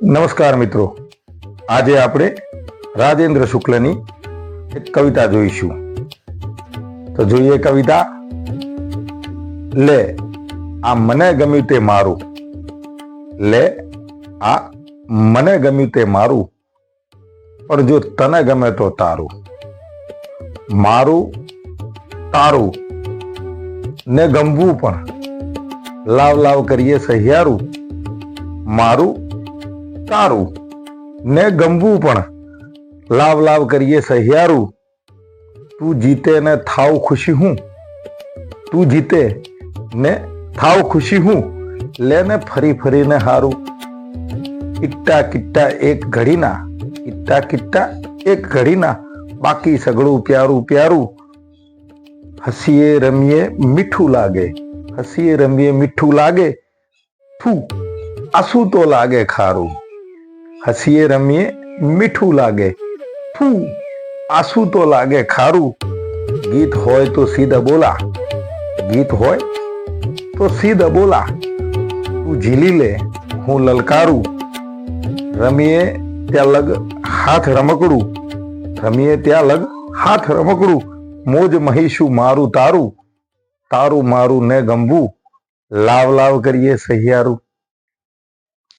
નમસ્કાર મિત્રો, આજે આપણે રાજેન્દ્ર શુક્લની એક કવિતા જોઈશું. તો જોઈએ કવિતા. લે આ મને ગમ્યું તે મારું, લે આ મને ગમ્યું તે મારું, પણ જો તને ગમે તો તારું. મારું તારું ને ગમવું પણ, લાવ લાવ કરીએ સહિયારું. મારું તારું ને ગમવું પણ, લાવ લાવ કરીએ સહિયારું. તું જીતે ને થાવ ખુશી હું, તું જીતે ને થાવ ખુશી હું, લેને ફરી ફરીને હારું. કિટ્ટા કિટ્ટા એક ઘડીના, કિટ્ટા કિટ્ટા એક ઘડીના, બાકી સગળું પ્યારું પ્યારું. હસીએ રમીએ મીઠું લાગે, હસીએ રમીએ મીઠું લાગે, થું આસુ તો લાગે ખારું. હસીએ રમીએ મીઠું લાગે, થું આસુ તો લાગે ખારું. ગીત હોય તો સીધા બોલા, ગીત હોય તો સીધા બોલા. તું ઝીલી લે હું લલકારું. રમીએ ત્યાં લગ હાથ રમકડું, રમીએ ત્યાં લગ હાથ રમકડું. મોજ મહીશું મારું તારું, તારું મારું ને ગમવું, લાવ લાવ કરીએ સહિયારું.